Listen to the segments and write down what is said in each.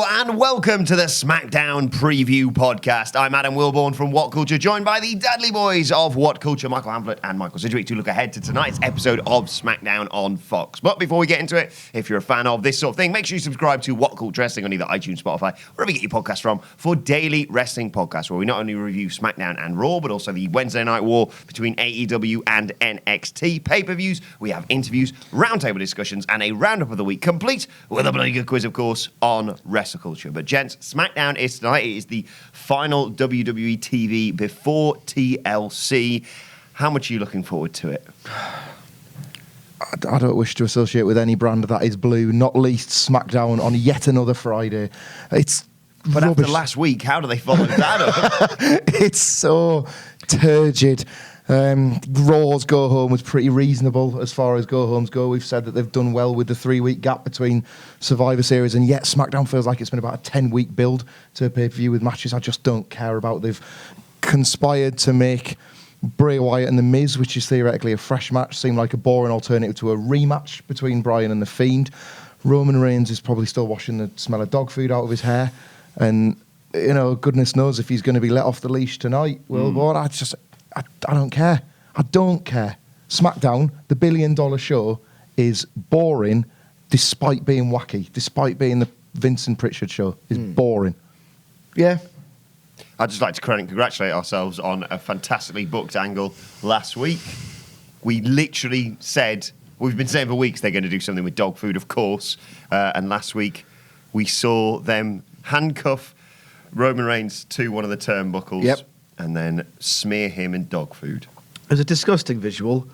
and welcome to the SmackDown Preview Podcast. I'm Adam Wilborn from WhatCulture, joined by the Dadley Boyz of WhatCulture, Michael Hamlet and Michael Sidgwick, to look ahead to tonight's episode of SmackDown on Fox. But before we get into it, if you're a fan of this sort of thing, make sure you subscribe to WhatCulture Wrestling on either iTunes, Spotify, wherever you get your podcasts from, for daily wrestling podcasts, where we not only review SmackDown and Raw, but also the Wednesday night war between AEW and NXT pay-per-views. We have interviews, roundtable discussions, and a roundup of the week, complete with a bloody good quiz, of course, on WrestleCulture. But gents, SmackDown is tonight. It is the final WWE TV before TLC. How much are you looking forward to it? I don't wish to associate with any brand that is blue, not least SmackDown on yet another Friday. But after last week, how do they follow that up? It's so turgid. Raw's go home was pretty reasonable as far as go homes go. We've said that they've done well with the 3-week gap between Survivor Series, and yet SmackDown feels like it's been about a 10-week build to a pay-per-view with matches I just don't care about. They've conspired to make Bray Wyatt and The Miz, which is theoretically a fresh match, seem like a boring alternative to a rematch between Bryan and The Fiend. Roman Reigns is probably still washing the smell of dog food out of his hair, and you know, goodness knows if he's going to be let off the leash tonight. I don't care. I don't care. SmackDown, the $1 billion show, is boring despite being wacky, despite being the Vincent Pritchard show. It's boring. Yeah. I'd just like to congratulate ourselves on a fantastically booked angle last week. We literally said, we've been saying for weeks they're going to do something with dog food, of course. And last week we saw them handcuff Roman Reigns to one of the turnbuckles. Yep. And then smear him in dog food. It was a disgusting visual.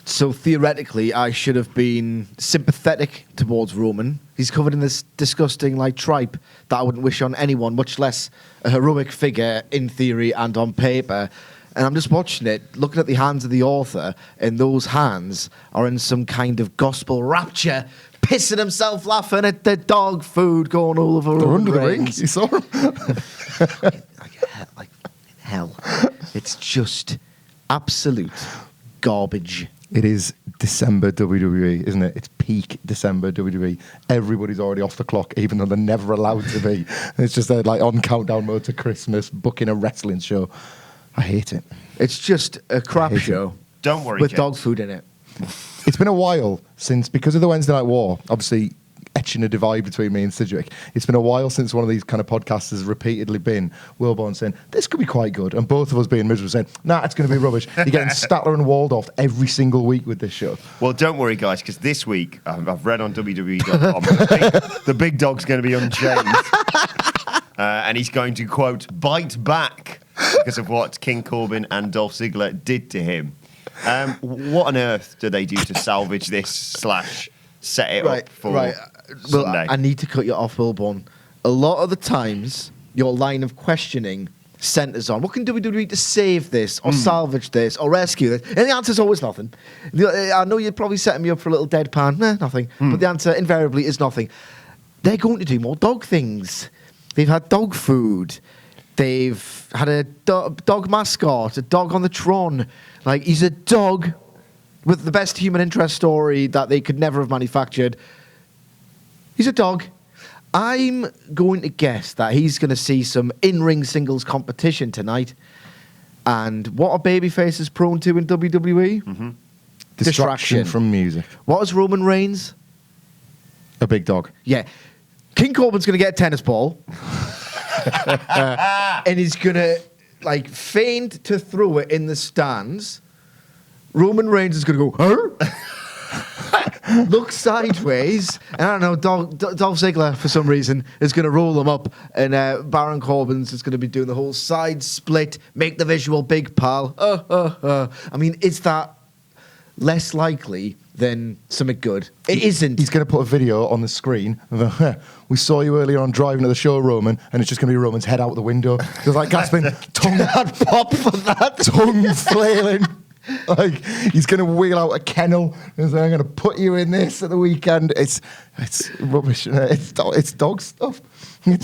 So theoretically, I should have been sympathetic towards Roman. He's covered in this disgusting tripe that I wouldn't wish on anyone, much less a heroic figure in theory and on paper. And I'm just watching it, looking at the hands of the author, and those hands are in some kind of gospel rapture, pissing himself laughing at the dog food going all over They're Roman under the ring. Reigns. You saw them? Hell. It's just absolute garbage. It is December WWE, isn't it? It's peak December WWE. Everybody's already off the clock, even though they're never allowed to be. It's just on countdown mode to Christmas, booking a wrestling show. I hate it. It's just a crap show. Don't worry, with kids. dog food in it. It's been a while since, because of the Wednesday Night War, obviously etching a divide between me and Sidgwick. It's been a while since one of these kind of podcasts has repeatedly been Wilborn saying, this could be quite good, and both of us being miserable saying, nah, it's going to be rubbish. You're getting Statler and Waldorf every single week with this show. Well, don't worry, guys, because this week, I've read on WWE.com, the big dog's going to be unchained. And he's going to, quote, bite back because of what King Corbin and Dolph Ziggler did to him. What on earth do they do to salvage this / set it up for Sunday? Well, I need to cut you off, Wilborn. A lot of the times, your line of questioning centres on, what can WWE do to save this, or salvage this, or rescue this? And the answer's always nothing. I know you're probably setting me up for a little deadpan. Nothing. But the answer invariably is nothing. They're going to do more dog things. They've had dog food. They've had a dog mascot, a dog on the Tron. He's a dog with the best human interest story that they could never have manufactured. He's a dog. I'm going to guess that he's going to see some in-ring singles competition tonight. And what are babyfaces prone to in WWE? Mm-hmm. Distraction from music. What is Roman Reigns? A big dog. Yeah. King Corbin's going to get a tennis ball. And he's going to feint to throw it in the stands. Roman Reigns is going to go, huh? Look sideways, and I don't know, Dolph Ziggler, for some reason, is going to roll them up, and Baron Corbin's is going to be doing the whole side split, make the visual big pal. I mean, is that less likely than something good? It isn't. He's going to put a video on the screen of we saw you earlier on driving to the show, Roman, and it's just going to be Roman's head out the window. There's gasping, tongue pop for that. Tongue flailing. He's going to wheel out a kennel and say, I'm going to put you in this at the weekend. It's rubbish. It's dog stuff. We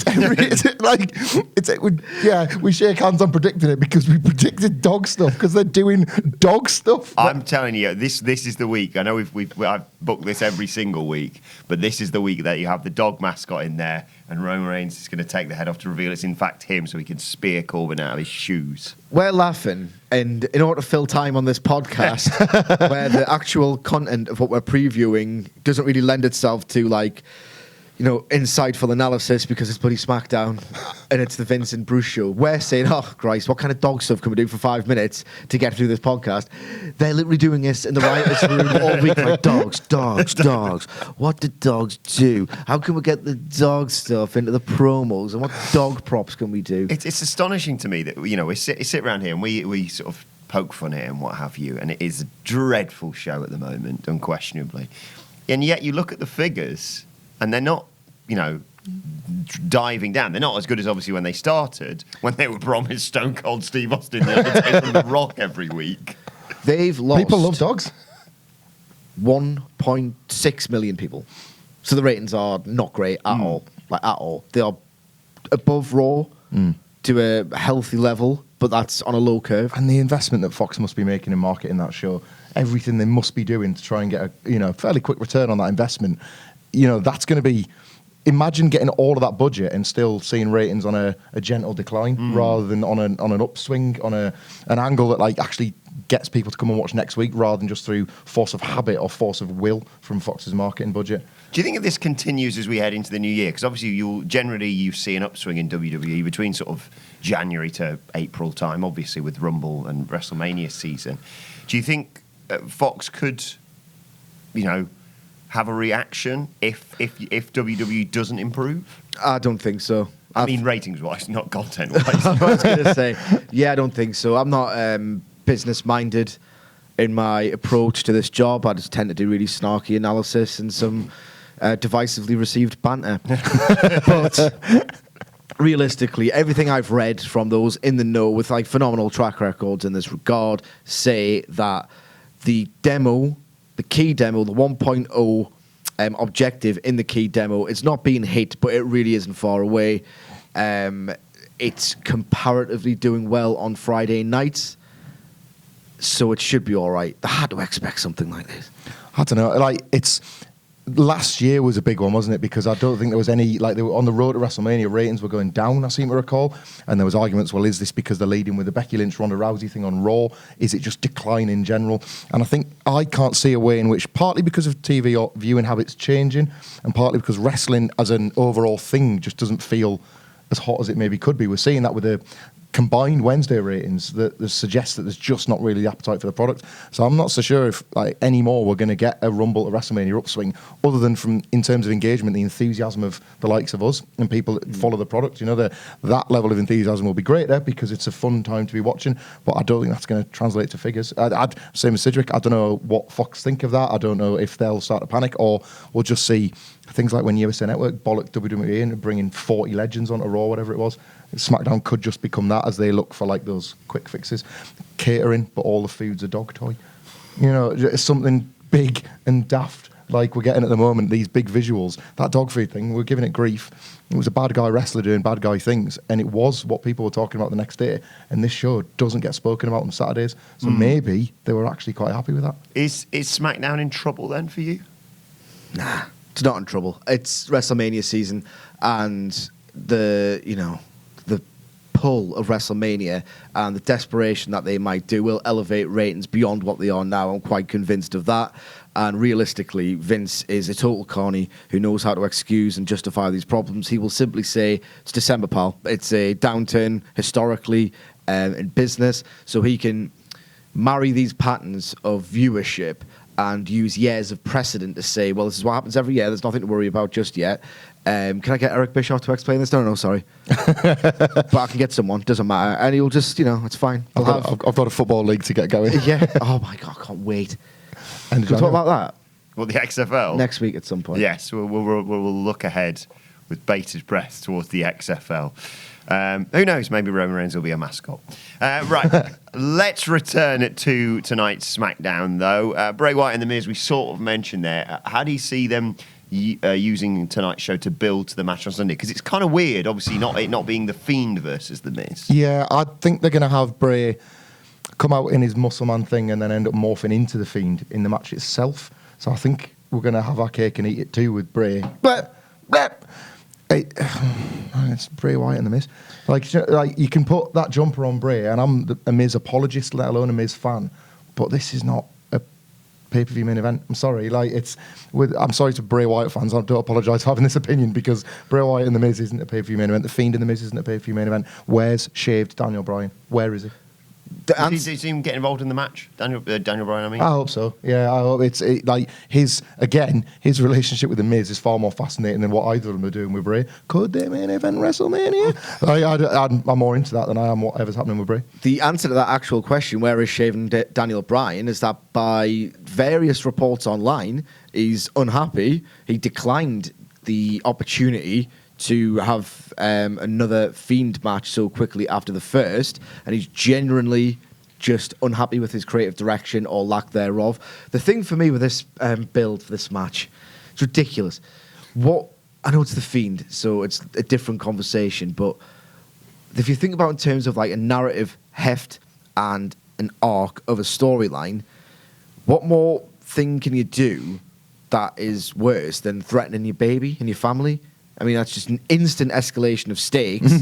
shake hands on predicting it because we predicted dog stuff because they're doing dog stuff. I'm telling you, this is the week. I know I've booked this every single week, but this is the week that you have the dog mascot in there, And Roman Reigns is going to take the head off to reveal it's in fact him so he can spear Corbin out of his shoes. We're laughing, and in order to fill time on this podcast, where the actual content of what we're previewing doesn't really lend itself to, like, you know, insightful analysis because it's bloody SmackDown and it's the Vince and Bruce show. We're saying, oh, Christ, what kind of dog stuff can we do for 5 minutes to get through this podcast? They're literally doing this in the writers' room all week, like, dogs. What do dogs do? How can we get the dog stuff into the promos? And what dog props can we do? It's astonishing to me that, you know, we sit around here and we sort of poke fun at it and what have you, and it is a dreadful show at the moment, unquestionably. And yet you look at the figures and they're not, you know, diving down. They're not as good as obviously when they started, when they were promised Stone Cold Steve Austin the Undertaker and The Rock every week. They've lost. People love dogs. 1.6 million people. So the ratings are not great at all. Like, at all. They are above Raw to a healthy level, but that's on a low curve. And the investment that Fox must be making in marketing that show, everything they must be doing to try and get a fairly quick return on that investment, that's going to be. Imagine getting all of that budget and still seeing ratings on a gentle decline rather than on an upswing, on an angle that like actually gets people to come and watch next week rather than just through force of habit or force of will from Fox's marketing budget. Do you think if this continues as we head into the new year? Because obviously you see an upswing in WWE between sort of January to April time, obviously with Rumble and WrestleMania season. Do you think Fox could, have a reaction if WWE doesn't improve? I don't think so. I mean, ratings-wise, not content-wise. I was going to say, I don't think so. I'm not business-minded in my approach to this job. I just tend to do really snarky analysis and some divisively received banter. But realistically, everything I've read from those in the know with like phenomenal track records in this regard say that the key demo, the 1.0 objective in the key demo, it's not being hit, but it really isn't far away. It's comparatively doing well on Friday nights, so it should be all right. They had to expect something like this. I don't know. Last year was a big one, wasn't it? Because I don't think there was any, they were on the road to WrestleMania, ratings were going down, I seem to recall. And there was arguments, well, is this because they're leading with the Becky Lynch, Ronda Rousey thing on Raw? Is it just decline in general? And I think I can't see a way in which, partly because of TV or viewing habits changing, and partly because wrestling as an overall thing just doesn't feel as hot as it maybe could be. We're seeing that with the combined Wednesday ratings that suggest that there's just not really the appetite for the product. So I'm not so sure if anymore we're going to get a Rumble to WrestleMania upswing, other than from in terms of engagement, the enthusiasm of the likes of us and people that follow the product. That level of enthusiasm will be great there because it's a fun time to be watching. But I don't think that's going to translate to figures. Same as Sidgwick. I don't know what Fox think of that. I don't know if they'll start to panic or we'll just see things like when USA Network bollocked WWE into bringing 40 legends onto Raw, whatever it was. SmackDown could just become that as they look for those quick fixes. Catering, but all the food's a dog toy. It's something big and daft like we're getting at the moment, these big visuals. That dog food thing, we're giving it grief. It was a bad guy wrestler doing bad guy things, and it was what people were talking about the next day. And this show doesn't get spoken about on Saturdays. So maybe they were actually quite happy with that. Is SmackDown in trouble then for you? Nah, it's not in trouble. It's WrestleMania season, and the pull of WrestleMania and the desperation that they might do will elevate ratings beyond what they are now. I'm quite convinced of that. And realistically, Vince is a total carny who knows how to excuse and justify these problems. He will simply say, it's December, pal. It's a downturn historically in business, so he can marry these patterns of viewership and use years of precedent to say, well, this is what happens every year. There's nothing to worry about just yet. Can I get Eric Bischoff to explain this? No, sorry. But I can get someone. Doesn't matter. And he'll just, it's fine. I've got a football league to get going. Yeah. Oh, my God. I can't wait. And Can we talk about that? Well, the XFL? Next week at some point. Yes. We'll look ahead with bated breath towards the XFL. Who knows? Maybe Roman Reigns will be a mascot. Right. Let's return to tonight's SmackDown, though. Bray Wyatt and The Miz, we sort of mentioned there. How do you see them using tonight's show to build to the match on Sunday? Because it's kind of weird, obviously, not being The Fiend versus The Miz. Yeah, I think they're going to have Bray come out in his muscle man thing and then end up morphing into The Fiend in the match itself. So I think we're going to have our cake and eat it too with Bray. It's Bray Wyatt and the Miz. Like you can put that jumper on Bray, and I'm a Miz apologist, let alone a Miz fan. But this is not a pay-per-view main event. I'm sorry. I'm sorry to Bray Wyatt fans. I don't apologise for having this opinion because Bray Wyatt and the Miz isn't a pay-per-view main event. The Fiend and the Miz isn't a pay-per-view main event. Where's shaved Daniel Bryan? Where is he? Did you see him get involved in the match, Daniel Bryan? I mean, I hope so. Yeah, I hope his relationship with the Miz is far more fascinating than what either of them are doing with Bray. Could they main event WrestleMania? I'm more into that than I am whatever's happening with Bray. The answer to that actual question, where is shaving Daniel Bryan, is that by various reports online, he's unhappy. He declined the opportunity to have another Fiend match so quickly after the first, and he's genuinely just unhappy with his creative direction or lack thereof. The thing for me with this build for this match, it's ridiculous. I know it's the Fiend, so it's a different conversation, but if you think about in terms of like a narrative heft and an arc of a storyline, what more thing can you do that is worse than threatening your baby and your family? I mean, that's just an instant escalation of stakes.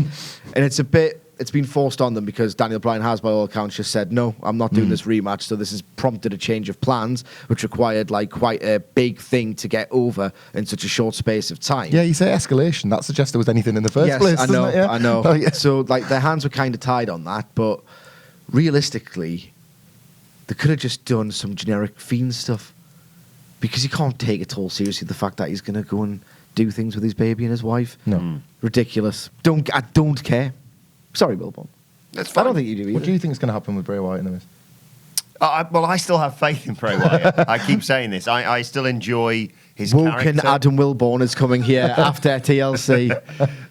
And it's been forced on them because Daniel Bryan has, by all accounts, just said, no, I'm not doing this rematch. So this has prompted a change of plans, which required like quite a big thing to get over in such a short space of time. Yeah, you say escalation. That suggests there was anything in the first place, I know, doesn't it? Yeah? I know. Oh, yeah. So like their hands were kind of tied on that, but realistically, they could have just done some generic Fiend stuff because you can't take it all seriously, the fact that he's going to go and do things with his baby and his wife. No. Ridiculous. I don't care. Sorry, Wilborn. that's fine. I don't think you do either. What do you think is going to happen with Bray Wyatt and the Miz? Well, I still have faith in Bray Wyatt. I keep saying this. I still enjoy his Woken character. Adam Wilborn is coming here after TLC.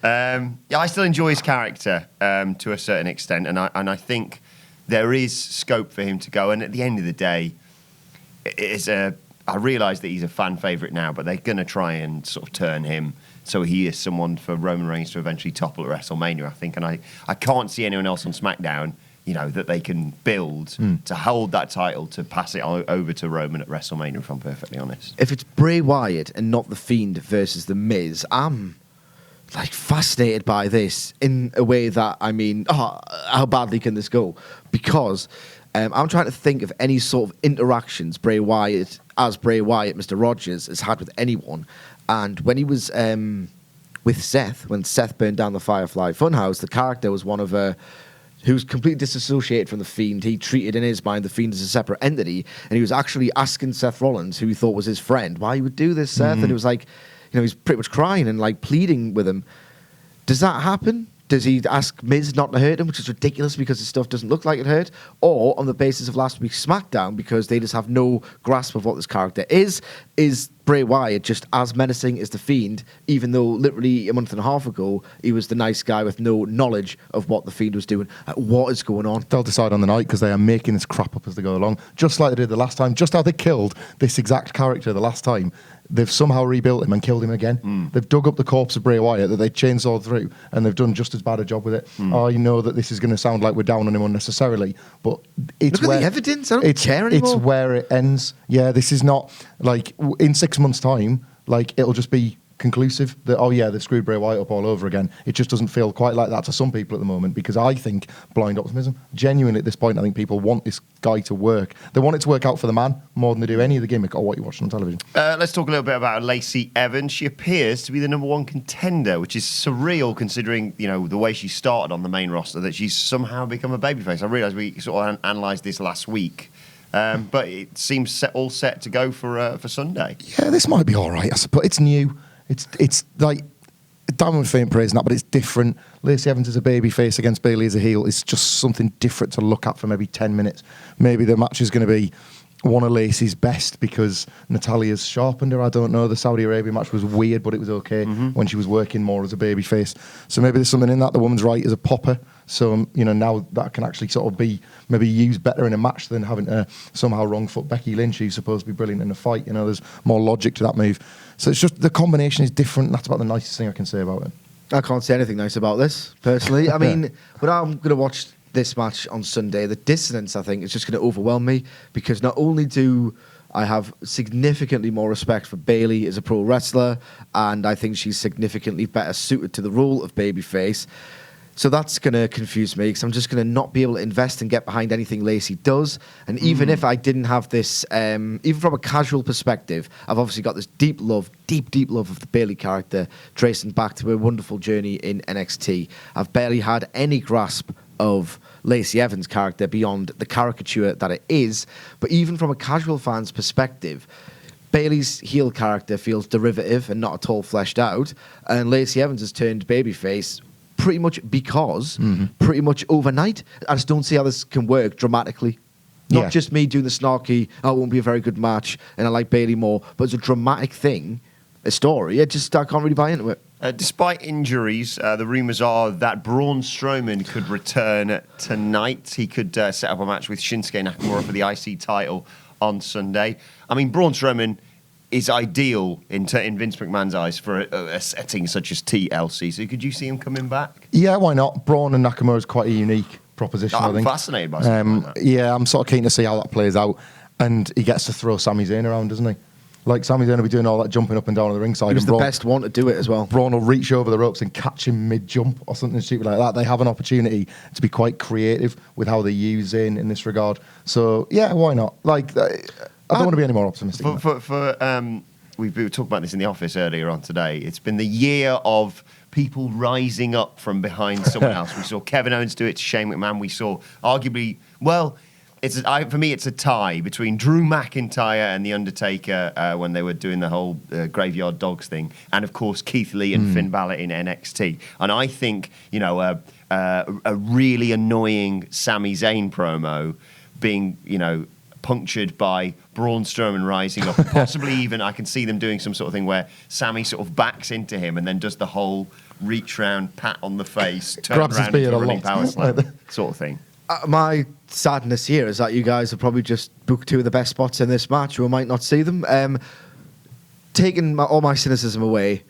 I still enjoy his character to a certain extent, and I think there is scope for him to go. And at the end of the day, I realise that he's a fan favourite now, but they're going to try and sort of turn him so he is someone for Roman Reigns to eventually topple at WrestleMania, I think. And I can't see anyone else on SmackDown, that they can build to hold that title, to pass it over to Roman at WrestleMania, if I'm perfectly honest. If it's Bray Wyatt and not The Fiend versus The Miz, I'm fascinated by this in a way that, how badly can this go? Because I'm trying to think of any sort of interactions Bray Wyatt, Mr. Rogers, has had with anyone. And when he was with Seth, when Seth burned down the Firefly Funhouse, the character was one of who was completely disassociated from The Fiend. He treated in his mind The Fiend as a separate entity, and he was actually asking Seth Rollins, who he thought was his friend, why he would do this, Seth. And it was he's pretty much crying and pleading with him. Does that happen? Does he ask Miz not to hurt him, which is ridiculous because his stuff doesn't look like it hurt? Or on the basis of last week's SmackDown, because they just have no grasp of what this character is Bray Wyatt just as menacing as The Fiend, even though literally a month and a half ago, he was the nice guy with no knowledge of what The Fiend was doing? What is going on? They'll decide on the night because they are making this crap up as they go along, just like they did the last time, just how they killed this exact character the last time. They've somehow rebuilt him and killed him again. They've dug up the corpse of Bray Wyatt that they chainsawed through, and they've done just as bad a job with it. I know that this is going to sound like we're down on him unnecessarily, but it's Look where at the evidence. I don't care anymore. It's where it ends. Yeah, this is not in 6 months' time. It'll just be conclusive that they've screwed Bray Wyatt up all over again. It just doesn't feel quite like that to some people at the moment, because I think blind optimism. Genuinely at this point, I think people want this guy to work. They want it to work out for the man more than they do any of the gimmick or what you're watching on television. Let's talk a little bit about Lacey Evans. She appears to be the number one contender, which is surreal considering the way she started on the main roster, that she's somehow become a babyface. I realise we sort of analysed this last week. But it seems all set to go for Sunday. Yeah, this might be all right, I suppose. It's new. It's like down with faint praise and that, but it's different. Lacey Evans as a baby face against Bayley as a heel is just something different to look at for maybe 10 minutes. Maybe the match is going to be one of Lacey's best because Natalia's sharpened her. I don't know. The Saudi Arabia match was weird, but it was okay when she was working more as a baby face. So maybe there's something in that. The woman's right as a popper. So, now that can actually sort of be maybe used better in a match than having to somehow wrong foot Becky Lynch, who's supposed to be brilliant in a fight. There's more logic to that move. So it's just the combination is different. That's about the nicest thing I can say about it. I can't say anything nice about this, personally. I mean, but I'm going to watch this match on Sunday. The dissonance, I think, is just going to overwhelm me because not only do I have significantly more respect for Bayley as a pro wrestler, and I think she's significantly better suited to the role of babyface. So that's going to confuse me because I'm just going to not be able to invest and get behind anything Lacey does. And even if I didn't have this, even from a casual perspective, I've obviously got this deep love of the Bayley character, tracing back to her wonderful journey in NXT. I've barely had any grasp of Lacey Evans' character beyond the caricature that it is. But even from a casual fan's perspective, Bayley's heel character feels derivative and not at all fleshed out. And Lacey Evans has turned babyface pretty much pretty much overnight. I just don't see how this can work dramatically. Not just me doing the snarky, oh, it won't be a very good match, and I like Bayley more, but it's a dramatic thing, a story. I can't really buy into it. Despite injuries, the rumours are that Braun Strowman could return tonight. He could set up a match with Shinsuke Nakamura for the IC title on Sunday. I mean, Braun Strowman is ideal in Vince McMahon's eyes for a setting such as TLC. So could you see him coming back? Yeah, why not? Braun and Nakamura is quite a unique proposition, I I'm think. fascinated by something like that. Yeah, I'm sort of keen to see how that plays out. And he gets to throw Sami Zayn around, doesn't he? Like, Sami Zayn will be doing all that jumping up and down on the ringside. He was the best one to do it as well. Braun will reach over the ropes and catch him mid-jump or something stupid like that. They have an opportunity to be quite creative with how they use Zayn in this regard. So, yeah, why not? Like, I don't want to be any more optimistic. We were talking about this in the office earlier on today. It's been the year of people rising up from behind someone else. We saw Kevin Owens do it to Shane McMahon. We saw arguably, for me, it's a tie between Drew McIntyre and The Undertaker when they were doing the whole Graveyard Dogs thing, and of course Keith Lee and Finn Balor in NXT. And I think, a really annoying Sami Zayn promo being, punctured by Braun Strowman rising up. Possibly even I can see them doing some sort of thing where Sami sort of backs into him and then does the whole reach round, pat on the face, turn Grabs his around beard into a a running lot. power slam sort of thing. My sadness here is that you guys have probably just booked two of the best spots in this match. We might not see them. Taking all my cynicism away,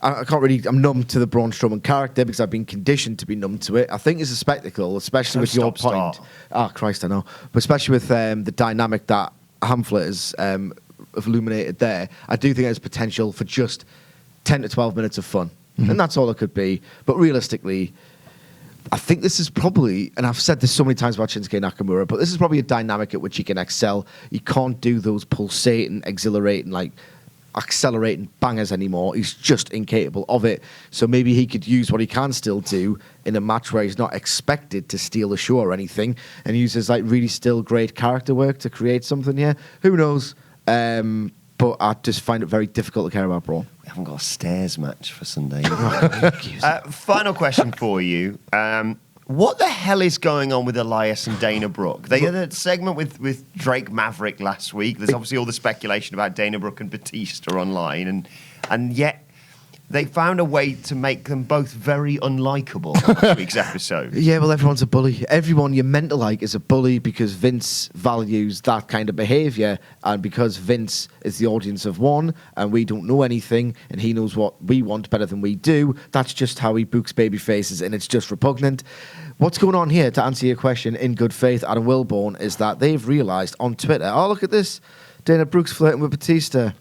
I can't really. I'm numb to the Braun Strowman character because I've been conditioned to be numb to it. I think it's a spectacle, especially with your point. Oh Christ, I know. But especially with the dynamic that Hamflet has illuminated there, I do think there's potential for just 10 to 12 minutes of fun, and that's all it could be. But realistically, I think this is probably, and I've said this so many times about Shinsuke Nakamura, but this is probably a dynamic at which he can excel. He can't do those pulsating, exhilarating, accelerating bangers anymore. He's just incapable of it. So maybe he could use what he can still do in a match where he's not expected to steal the show or anything, and uses really still great character work to create something here. Who knows? But I just find it very difficult to care about Braun. We haven't got a stairs match for Sunday. Final question for you. What the hell is going on with Elias and Dana Brooke? They had a segment with Drake Maverick last week. There's obviously all the speculation about Dana Brooke and Batista online, and yet they found a way to make them both very unlikable on this week's episode. Yeah, well, everyone's a bully. Everyone you're meant to like is a bully because Vince values that kind of behaviour, and because Vince is the audience of one, and we don't know anything, and he knows what we want better than we do. That's just how he books baby faces, and it's just repugnant. What's going on here, to answer your question in good faith, Adam Wilborn, is that they've realised on Twitter, oh, look at this, Dana Brooke's flirting with Batista.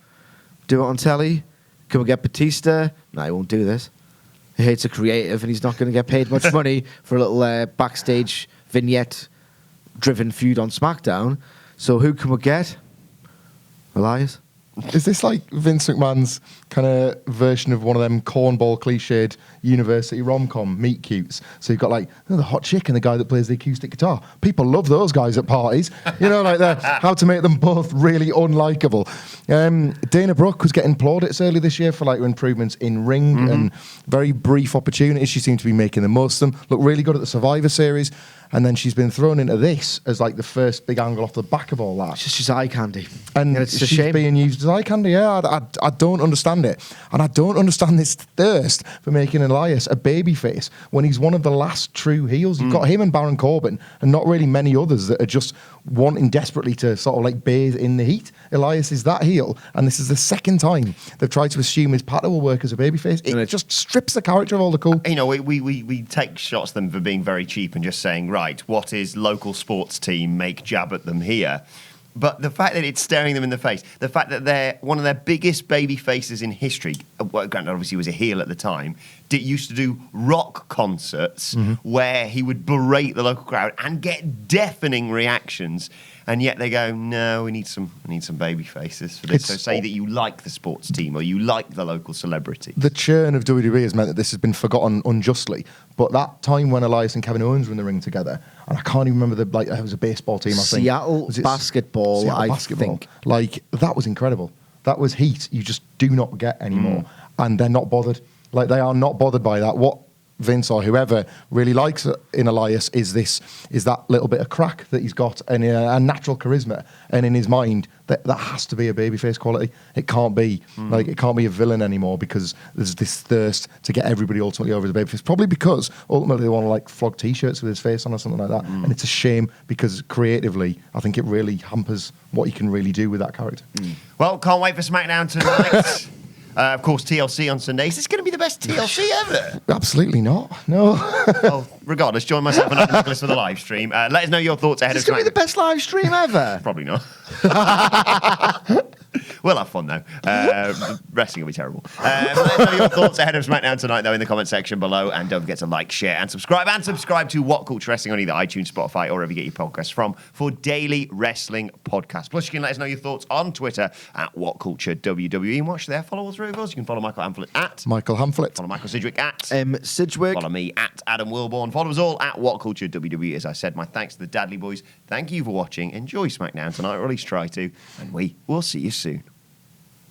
Do it on telly? Can we get Batista? No, he won't do this. He hates a creative, and he's not going to get paid much money for a little backstage vignette-driven feud on SmackDown. So who can we get? Elias? Is this like Vince McMahon's kind of version of one of them cornball cliched university rom-com meet cutes? So you've got the hot chick and the guy that plays the acoustic guitar. People love those guys at parties. How to make them both really unlikable. Dana Brooke was getting plaudits early this year for improvements in ring and very brief opportunities. She seemed to be making the most of them. Looked really good at the Survivor Series. And then she's been thrown into this as the first big angle off the back of all that. She's eye candy. And it's a she's shame. being used as eye candy. Yeah, I don't understand it. And I don't understand this thirst for making Elias a babyface when he's one of the last true heels. You've got him and Baron Corbin and not really many others that are just wanting desperately to sort of bathe in the heat. Elias is that heel, and this is the second time they've tried to assume his patter will work as a babyface. It just strips the character of all the cool. We take shots at them for being very cheap and just saying, right, what is local sports team, make jab at them here. But the fact that it's staring them in the face, the fact that they're one of their biggest baby faces in history, well, granted, obviously he was a heel at the time, used to do rock concerts where he would berate the local crowd and get deafening reactions. And yet they go, no, we need some baby faces for this. So say that you like the sports team or you like the local celebrity. The churn of WWE has meant that this has been forgotten unjustly. But that time when Elias and Kevin Owens were in the ring together, and I can't even remember it was a baseball team, I think. Seattle basketball, I think. Like, that was incredible. That was heat you just do not get anymore. And they're not bothered. Like, they are not bothered by that. What Vince or whoever really likes in Elias is that little bit of crack that he's got and a natural charisma, and in his mind that has to be a babyface quality. It can't be it can't be a villain anymore, because there's this thirst to get everybody ultimately over the babyface. Probably because ultimately they want to like flog T-shirts with his face on or something like that, and it's a shame because creatively I think it really hampers what you can really do with that character. Well, can't wait for SmackDown tonight. Of course, TLC on Sunday. Is this going to be the best TLC ever? Absolutely not. No. Well, regardless, join myself and Adam Nicholas for the live stream. Let us know your thoughts ahead of SmackDown. It's going to be the best live stream ever. Probably not. We'll have fun, though. Wrestling will be terrible. Let us know your thoughts ahead of SmackDown tonight, though, in the comment section below. And don't forget to like, share, and subscribe. And subscribe to What Culture Wrestling on either iTunes, Spotify, or wherever you get your podcasts from for daily wrestling podcasts. Plus, you can let us know your thoughts on Twitter at WhatCultureWWE. And watch there. Follow all three of us. You can follow Michael Hamflet at Michael Hamflet. Follow Michael Sidgwick at Sidgwick. Follow me at Adam Wilborn. Follow us all at WhatCultureWWE. As I said, my thanks to the Dadley Boyz. Thank you for watching. Enjoy SmackDown tonight, or at least try to. And we will see you soon.